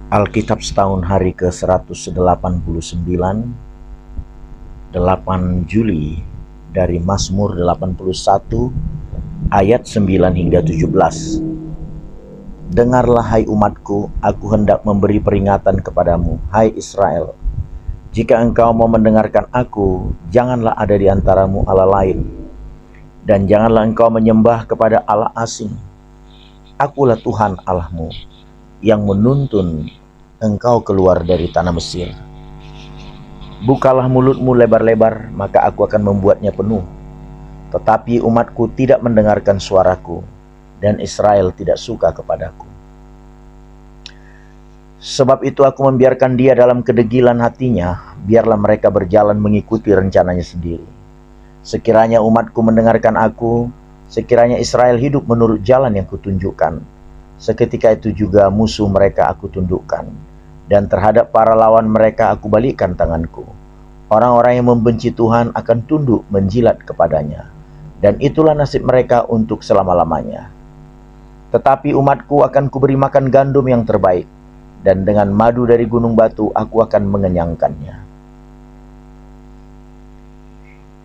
Alkitab setahun hari ke-189, 8 Juli, dari Mazmur 81 ayat 9 hingga 17. Dengarlah hai umatku, aku hendak memberi peringatan kepadamu, hai Israel. Jika engkau mau mendengarkan aku, janganlah ada di antaramu Allah lain, dan janganlah engkau menyembah kepada Allah asing. Akulah Tuhan Allahmu, yang menuntun engkau keluar dari tanah Mesir. Bukalah mulutmu lebar-lebar, maka aku akan membuatnya penuh. Tetapi umatku tidak mendengarkan suaraku, dan Israel tidak suka kepadaku. Sebab itu aku membiarkan dia dalam kedegilan hatinya, biarlah mereka berjalan mengikuti rencananya sendiri. Sekiranya umatku mendengarkan aku, sekiranya Israel hidup menurut jalan yang kutunjukkan, seketika itu juga musuh mereka aku tundukkan, dan terhadap para lawan mereka aku balikkan tanganku. Orang-orang yang membenci Tuhan akan tunduk menjilat kepadanya, dan itulah nasib mereka untuk selama-lamanya. Tetapi umatku akan kuberi makan gandum yang terbaik, dan dengan madu dari gunung batu aku akan mengenyangkannya.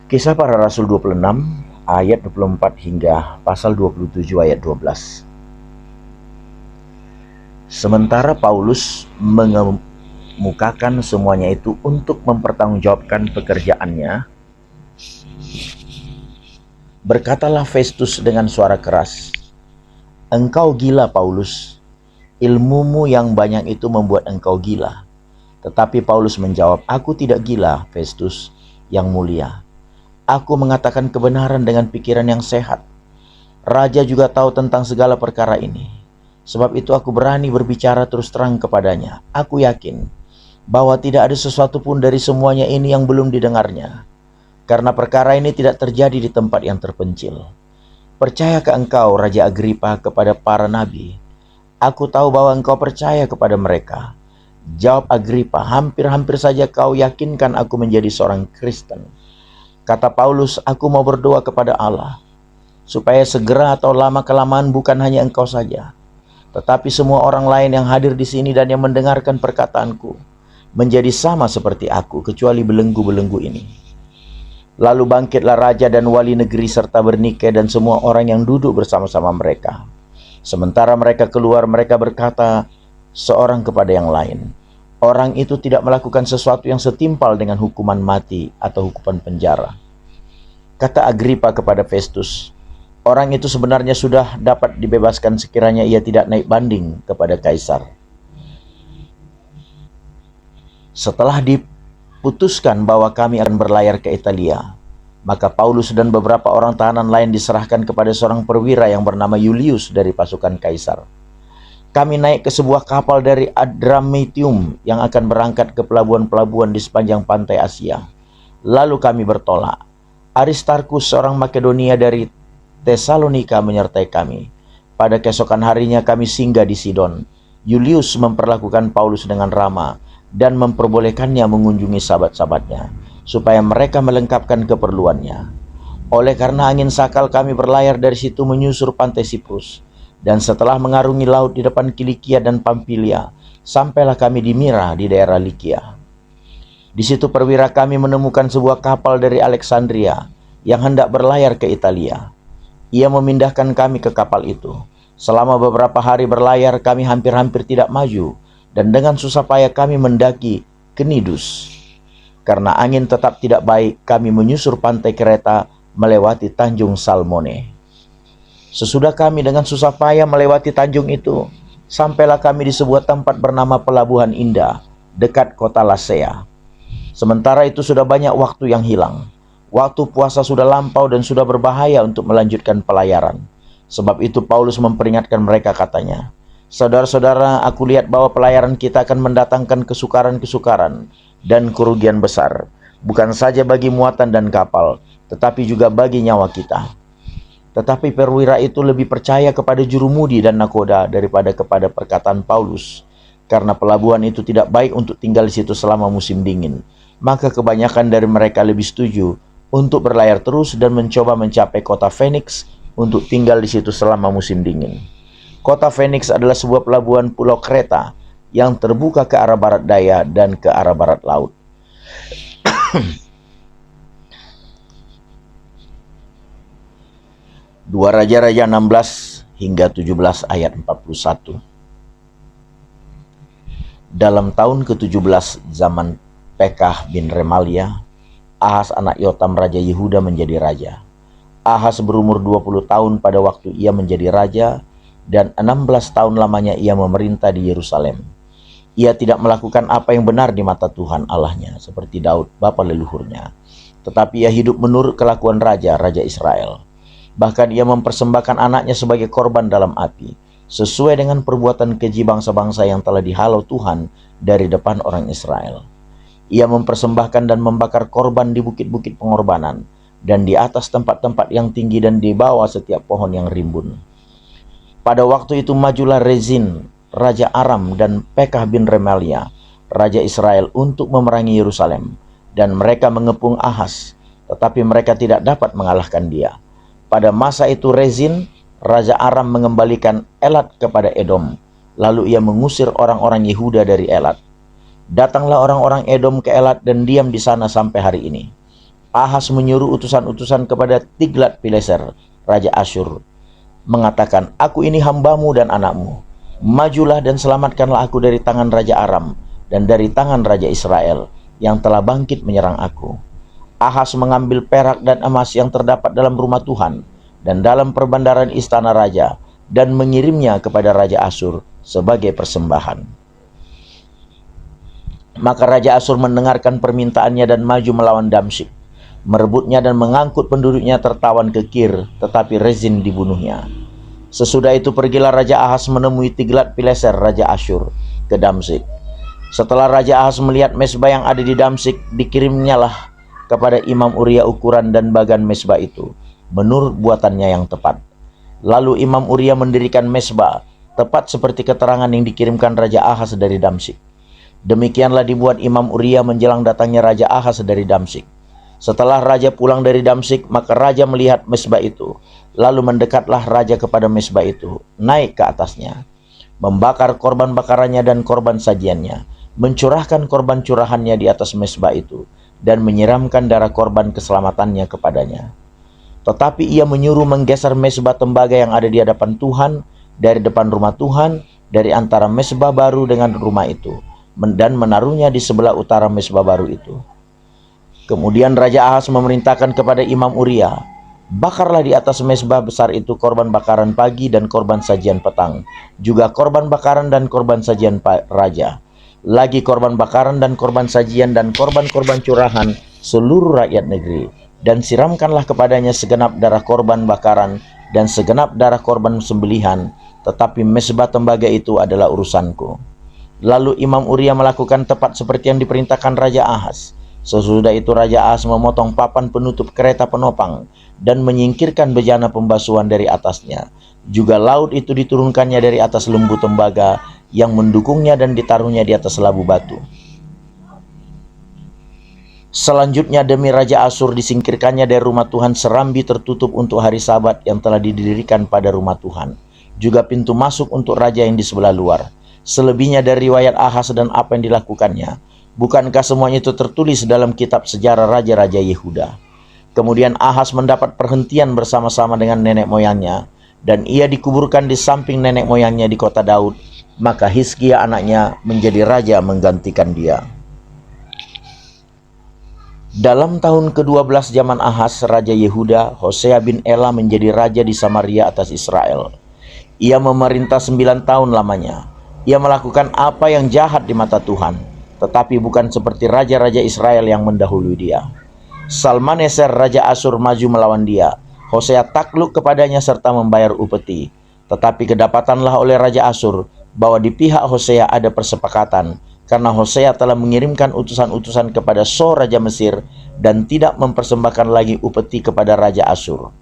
Kisah Para Rasul 26 ayat 24 hingga pasal 27 ayat 12. Sementara Paulus mengemukakan semuanya itu untuk mempertanggungjawabkan pekerjaannya, berkatalah Festus dengan suara keras, "Engkau gila, Paulus. Ilmumu yang banyak itu membuat engkau gila." Tetapi Paulus menjawab, "Aku tidak gila, Festus yang mulia. Aku mengatakan kebenaran dengan pikiran yang sehat. Raja juga tahu tentang segala perkara ini. Sebab itu aku berani berbicara terus terang kepadanya. Aku yakin bahwa tidak ada sesuatu pun dari semuanya ini yang belum didengarnya. Karena perkara ini tidak terjadi di tempat yang terpencil. Percayakah engkau, Raja Agripa, kepada para nabi? Aku tahu bahwa engkau percaya kepada mereka." Jawab Agripa, "Hampir-hampir saja kau yakinkan aku menjadi seorang Kristen." Kata Paulus, "Aku mau berdoa kepada Allah, supaya segera atau lama-kelamaan bukan hanya engkau saja, tetapi semua orang lain yang hadir di sini dan yang mendengarkan perkataanku, menjadi sama seperti aku, kecuali belenggu-belenggu ini." Lalu bangkitlah raja dan wali negeri serta Bernike dan semua orang yang duduk bersama-sama mereka. Sementara mereka keluar, mereka berkata seorang kepada yang lain, "Orang itu tidak melakukan sesuatu yang setimpal dengan hukuman mati atau hukuman penjara." Kata Agripa kepada Festus, "Orang itu sebenarnya sudah dapat dibebaskan sekiranya ia tidak naik banding kepada Kaisar." Setelah diputuskan bahwa kami akan berlayar ke Italia, maka Paulus dan beberapa orang tahanan lain diserahkan kepada seorang perwira yang bernama Julius dari pasukan Kaisar. Kami naik ke sebuah kapal dari Adramyttium yang akan berangkat ke pelabuhan-pelabuhan di sepanjang pantai Asia. Lalu kami bertolak. Aristarkus, seorang Makedonia dari Tesalonika, menyertai kami. Pada keesokan harinya kami singgah di Sidon. Julius memperlakukan Paulus dengan ramah dan memperbolehkannya mengunjungi sahabat-sahabatnya, supaya mereka melengkapkan keperluannya. Oleh karena angin sakal, kami berlayar dari situ menyusur pantai Siprus, dan setelah mengarungi laut di depan Kilikia dan Pamfilia, sampailah kami di Mira di daerah Likia. Di situ perwira kami menemukan sebuah kapal dari Alexandria yang hendak berlayar ke Italia. Ia memindahkan kami ke kapal itu. Selama beberapa hari berlayar, kami hampir-hampir tidak maju, dan dengan susah payah kami mendaki Knidus. Karena angin tetap tidak baik, kami menyusur pantai Kreta melewati Tanjung Salmone. Sesudah kami dengan susah payah melewati tanjung itu, sampailah kami di sebuah tempat bernama Pelabuhan Indah, dekat kota Lasea. Sementara itu sudah banyak waktu yang hilang. Waktu puasa sudah lampau dan sudah berbahaya untuk melanjutkan pelayaran. Sebab itu Paulus memperingatkan mereka, katanya, "Saudara-saudara, aku lihat bahwa pelayaran kita akan mendatangkan kesukaran-kesukaran dan kerugian besar, bukan saja bagi muatan dan kapal, tetapi juga bagi nyawa kita." Tetapi perwira itu lebih percaya kepada jurumudi dan nakoda daripada kepada perkataan Paulus, karena pelabuhan itu tidak baik untuk tinggal di situ selama musim dingin. Maka kebanyakan dari mereka lebih setuju untuk berlayar terus dan mencoba mencapai kota Phoenix untuk tinggal di situ selama musim dingin. Kota Phoenix adalah sebuah pelabuhan pulau Kreta yang terbuka ke arah barat daya dan ke arah barat laut. Dua Raja-Raja 16 hingga 17 ayat 41. Dalam tahun ke-17 zaman Pekah bin Remalia, Ahaz anak Yotam Raja Yehuda menjadi raja. Ahaz berumur 20 tahun pada waktu ia menjadi raja, dan 16 tahun lamanya ia memerintah di Yerusalem. Ia tidak melakukan apa yang benar di mata Tuhan Allahnya, seperti Daud, bapa leluhurnya. Tetapi ia hidup menurut kelakuan raja Israel. Bahkan ia mempersembahkan anaknya sebagai korban dalam api, sesuai dengan perbuatan keji bangsa-bangsa yang telah dihalau Tuhan dari depan orang Israel. Ia mempersembahkan dan membakar korban di bukit-bukit pengorbanan, dan di atas tempat-tempat yang tinggi dan di bawah setiap pohon yang rimbun. Pada waktu itu majulah Rezin, Raja Aram, dan Pekah bin Remalia, Raja Israel, untuk memerangi Yerusalem, dan mereka mengepung Ahaz, tetapi mereka tidak dapat mengalahkan dia. Pada masa itu Rezin, Raja Aram, mengembalikan Elat kepada Edom, lalu ia mengusir orang-orang Yehuda dari Elat. Datanglah orang-orang Edom ke Elat dan diam di sana sampai hari ini. Ahaz menyuruh utusan-utusan kepada Tiglat-Pileser, Raja Asyur, mengatakan, "Aku ini hambamu dan anakmu. Majulah dan selamatkanlah aku dari tangan Raja Aram dan dari tangan Raja Israel yang telah bangkit menyerang aku." Ahaz mengambil perak dan emas yang terdapat dalam rumah Tuhan dan dalam perbandaran istana raja, dan mengirimnya kepada Raja Asyur sebagai persembahan. Maka Raja Asyur mendengarkan permintaannya dan maju melawan Damsyik, merebutnya dan mengangkut penduduknya tertawan ke Kir, tetapi Rezin dibunuhnya. Sesudah itu pergilah Raja Ahaz menemui Tiglat-Pileser Raja Asyur ke Damsyik. Setelah Raja Ahaz melihat mezbah yang ada di Damsyik, dikirimnyalah kepada Imam Uria ukuran dan bagan mezbah itu, menurut buatannya yang tepat. Lalu Imam Uria mendirikan mezbah, tepat seperti keterangan yang dikirimkan Raja Ahaz dari Damsyik. Demikianlah dibuat Imam Uria menjelang datangnya Raja Ahaz dari Damsyik. Setelah Raja pulang dari Damsyik, maka Raja melihat mezbah itu. Lalu mendekatlah Raja kepada mezbah itu, naik ke atasnya, membakar korban bakarannya dan korban sajiannya, mencurahkan korban curahannya di atas mezbah itu, dan menyiramkan darah korban keselamatannya kepadanya. Tetapi ia menyuruh menggeser mezbah tembaga yang ada di hadapan Tuhan dari depan rumah Tuhan, dari antara mezbah baru dengan rumah itu, dan menaruhnya di sebelah utara mezbah baru itu. Kemudian Raja Ahaz memerintahkan kepada Imam Uria, "Bakarlah di atas mezbah besar itu korban bakaran pagi dan korban sajian petang, juga korban bakaran dan korban sajian raja, lagi korban bakaran dan korban sajian dan korban-korban curahan seluruh rakyat negeri, dan siramkanlah kepadanya segenap darah korban bakaran dan segenap darah korban sembelihan, tetapi mezbah tembaga itu adalah urusanku." Lalu Imam Uria melakukan tepat seperti yang diperintahkan Raja Ahaz. Sesudah itu Raja Ahaz memotong papan penutup kereta penopang dan menyingkirkan bejana pembasuhan dari atasnya. Juga laut itu diturunkannya dari atas lembu tembaga yang mendukungnya dan ditaruhnya di atas labu batu. Selanjutnya demi Raja Asyur disingkirkannya dari rumah Tuhan serambi tertutup untuk hari Sabat yang telah didirikan pada rumah Tuhan, juga pintu masuk untuk raja yang di sebelah luar. Selebihnya dari riwayat Ahaz dan apa yang dilakukannya, bukankah semuanya itu tertulis dalam kitab sejarah raja-raja Yehuda? Kemudian Ahaz mendapat perhentian bersama-sama dengan nenek moyangnya, dan ia dikuburkan di samping nenek moyangnya di kota Daud. Maka Hizkia anaknya menjadi raja menggantikan dia. Dalam tahun ke-12 zaman Ahaz Raja Yehuda, Hosea bin Ela menjadi raja di Samaria atas Israel. Ia memerintah 9 tahun lamanya. Ia melakukan apa yang jahat di mata Tuhan, tetapi bukan seperti raja-raja Israel yang mendahului dia. Salmaneser Raja Asyur maju melawan dia. Hosea takluk kepadanya serta membayar upeti. Tetapi kedapatanlah oleh Raja Asyur bahwa di pihak Hosea ada persepakatan, karena Hosea telah mengirimkan utusan-utusan kepada So Raja Mesir dan tidak mempersembahkan lagi upeti kepada Raja Asyur,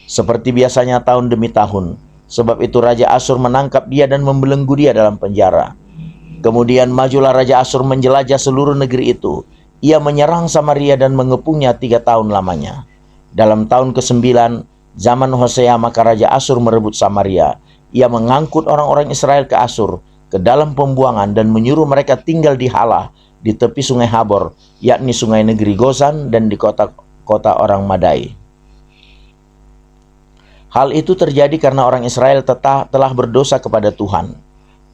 seperti biasanya tahun demi tahun. Sebab itu Raja Asyur menangkap dia dan membelenggu dia dalam penjara. Kemudian majulah Raja Asyur menjelajah seluruh negeri itu. Ia menyerang Samaria dan mengepungnya 3 tahun lamanya. Dalam tahun ke-9 zaman Hosea, maka Raja Asyur merebut Samaria. Ia mengangkut orang-orang Israel ke Asyur, ke dalam pembuangan dan menyuruh mereka tinggal di Halah di tepi sungai Habor, yakni sungai negeri Gozan dan di kota-kota orang Madai. Hal itu terjadi karena orang Israel telah berdosa kepada Tuhan,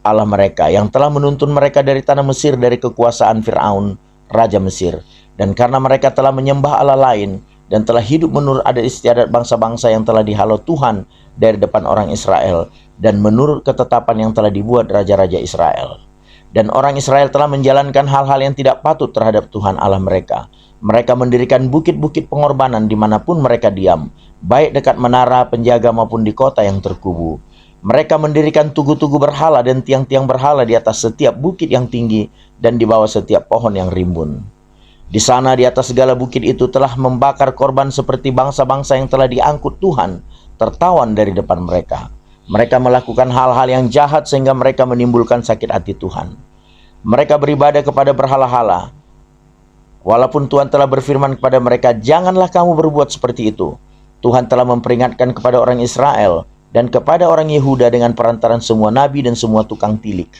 Allah mereka, yang telah menuntun mereka dari tanah Mesir dari kekuasaan Fir'aun, Raja Mesir. Dan karena mereka telah menyembah Allah lain, dan telah hidup menurut adat istiadat bangsa-bangsa yang telah dihalau Tuhan dari depan orang Israel, dan menurut ketetapan yang telah dibuat raja-raja Israel. Dan orang Israel telah menjalankan hal-hal yang tidak patut terhadap Tuhan Allah mereka. Mereka mendirikan bukit-bukit pengorbanan dimanapun mereka diam, baik dekat menara penjaga maupun di kota yang terkubu. Mereka mendirikan tugu-tugu berhala dan tiang-tiang berhala di atas setiap bukit yang tinggi dan di bawah setiap pohon yang rimbun. Di sana di atas segala bukit itu telah membakar korban seperti bangsa-bangsa yang telah diangkut Tuhan, tertawan dari depan mereka. Mereka melakukan hal-hal yang jahat sehingga mereka menimbulkan sakit hati Tuhan. Mereka beribadah kepada berhala-hala. Walaupun Tuhan telah berfirman kepada mereka, "Janganlah kamu berbuat seperti itu." Tuhan telah memperingatkan kepada orang Israel dan kepada orang Yehuda dengan perantaran semua nabi dan semua tukang tilik.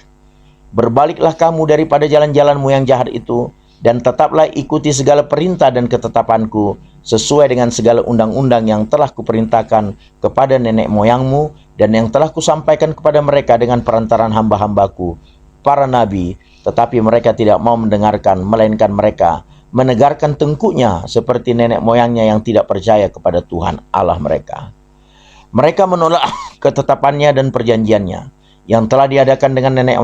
"Berbaliklah kamu daripada jalan-jalanmu yang jahat itu, dan tetaplah ikuti segala perintah dan ketetapanku, sesuai dengan segala undang-undang yang telah kuperintahkan kepada nenek moyangmu, dan yang telah kusampaikan kepada mereka dengan perantaran hamba-hambaku, para nabi, tetapi mereka tidak mau mendengarkan, melainkan mereka menegarkan tengkuknya seperti nenek moyangnya yang tidak percaya kepada Tuhan Allah mereka. Mereka menolak ketetapannya dan perjanjiannya yang telah diadakan dengan nenek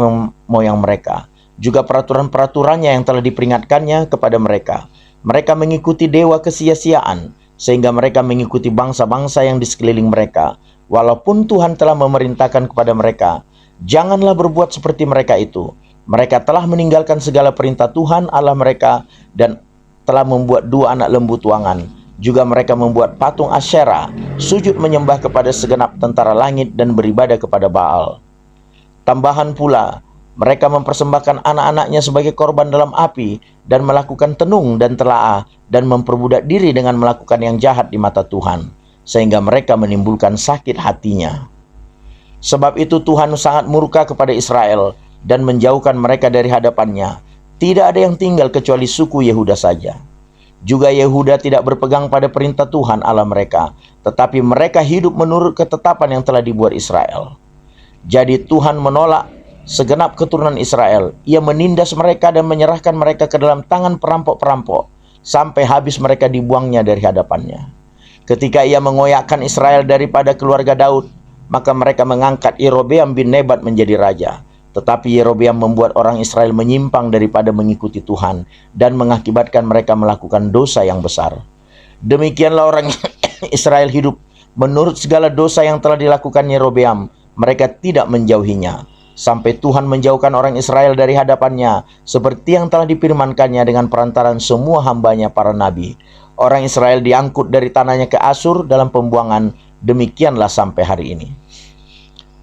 moyang mereka, juga peraturan-peraturannya yang telah diperingatkannya kepada mereka. Mereka mengikuti dewa kesia-siaan, sehingga mereka mengikuti bangsa-bangsa yang di sekeliling mereka. Walaupun Tuhan telah memerintahkan kepada mereka, janganlah berbuat seperti mereka itu. Mereka telah meninggalkan segala perintah Tuhan Allah mereka dan telah membuat 2 anak lembu tuangan. Juga mereka membuat patung Asyera, sujud menyembah kepada segenap tentara langit dan beribadah kepada Baal. Tambahan pula, mereka mempersembahkan anak-anaknya sebagai korban dalam api dan melakukan tenung dan telaah dan memperbudak diri dengan melakukan yang jahat di mata Tuhan, sehingga mereka menimbulkan sakit hatinya. Sebab itu Tuhan sangat murka kepada Israel dan menjauhkan mereka dari hadapannya. Tidak ada yang tinggal kecuali suku Yehuda saja. Juga Yehuda tidak berpegang pada perintah Tuhan Allah mereka, tetapi mereka hidup menurut ketetapan yang telah dibuat Israel. Jadi Tuhan menolak segenap keturunan Israel. Ia menindas mereka dan menyerahkan mereka ke dalam tangan perampok-perampok, sampai habis mereka dibuangnya dari hadapannya. Ketika ia mengoyakkan Israel daripada keluarga Daud, maka mereka mengangkat Yerobeam bin Nebat menjadi raja. Tetapi Yerobeam membuat orang Israel menyimpang daripada mengikuti Tuhan dan mengakibatkan mereka melakukan dosa yang besar. Demikianlah orang Israel hidup menurut segala dosa yang telah dilakukan Yerobeam. Mereka tidak menjauhinya, sampai Tuhan menjauhkan orang Israel dari hadapannya, seperti yang telah difirmankannya dengan perantaran semua hambanya para nabi. Orang Israel diangkut dari tanahnya ke Asur dalam pembuangan, demikianlah sampai hari ini.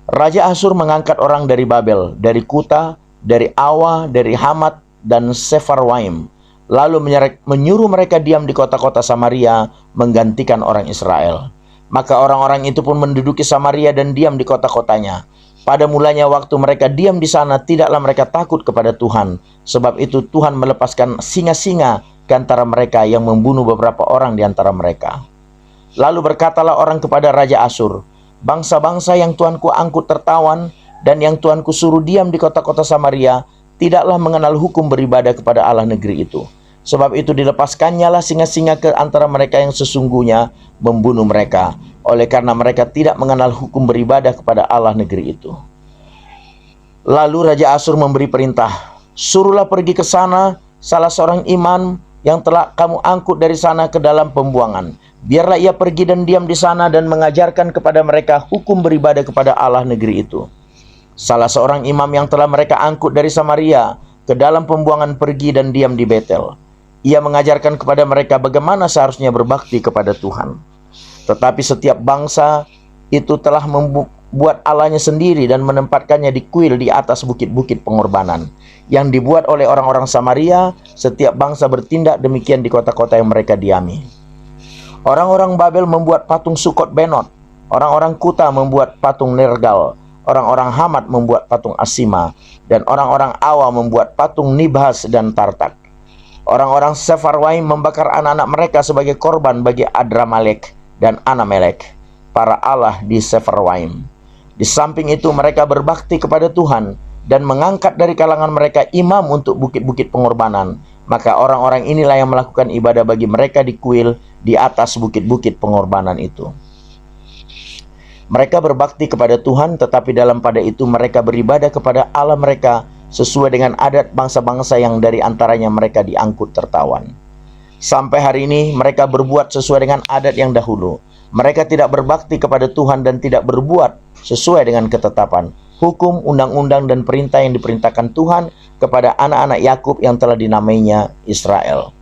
Raja Asur mengangkat orang dari Babel, dari Kuta, dari Awa, dari Hamat, dan Sefarwaim, lalu menyuruh mereka diam di kota-kota Samaria, menggantikan orang Israel. Maka orang-orang itu pun menduduki Samaria dan diam di kota-kotanya. Pada mulanya waktu mereka diam di sana, tidaklah mereka takut kepada Tuhan. Sebab itu Tuhan melepaskan singa-singa ke antara mereka yang membunuh beberapa orang di antara mereka. Lalu berkatalah orang kepada Raja Asur, "Bangsa-bangsa yang Tuanku angkut tertawan dan yang Tuanku suruh diam di kota-kota Samaria tidaklah mengenal hukum beribadah kepada Allah negeri itu. Sebab itu dilepaskannyalah singa-singa ke antara mereka yang sesungguhnya membunuh mereka, oleh karena mereka tidak mengenal hukum beribadah kepada Allah negeri itu." Lalu Raja Asur memberi perintah, "Suruhlah pergi ke sana salah seorang imam yang telah kamu angkut dari sana ke dalam pembuangan. Biarlah ia pergi dan diam di sana dan mengajarkan kepada mereka hukum beribadah kepada Allah negeri itu." Salah seorang imam yang telah mereka angkut dari Samaria ke dalam pembuangan pergi dan diam di Betel. Ia mengajarkan kepada mereka bagaimana seharusnya berbakti kepada Tuhan. Tetapi setiap bangsa itu telah membuat allahnya sendiri dan menempatkannya di kuil di atas bukit-bukit pengorbanan yang dibuat oleh orang-orang Samaria. Setiap bangsa bertindak demikian di kota-kota yang mereka diami. Orang-orang Babel membuat patung Sukot Benot, orang-orang Kuta membuat patung Nergal, orang-orang Hamat membuat patung Asima, dan orang-orang Awa membuat patung Nibhas dan Tartak. Orang-orang Sefarwaim membakar anak-anak mereka sebagai korban bagi Adramalek dan Anamelek, para allah di Sefarwaim. Di samping itu mereka berbakti kepada Tuhan dan mengangkat dari kalangan mereka imam untuk bukit-bukit pengorbanan. Maka orang-orang inilah yang melakukan ibadah bagi mereka di kuil di atas bukit-bukit pengorbanan itu. Mereka berbakti kepada Tuhan, tetapi dalam pada itu mereka beribadah kepada Allah mereka sesuai dengan adat bangsa-bangsa yang dari antaranya mereka diangkut tertawan. Sampai hari ini mereka berbuat sesuai dengan adat yang dahulu. Mereka tidak berbakti kepada Tuhan dan tidak berbuat sesuai dengan ketetapan, hukum, undang-undang, dan perintah yang diperintahkan Tuhan kepada anak-anak Yakub yang telah dinamainya Israel.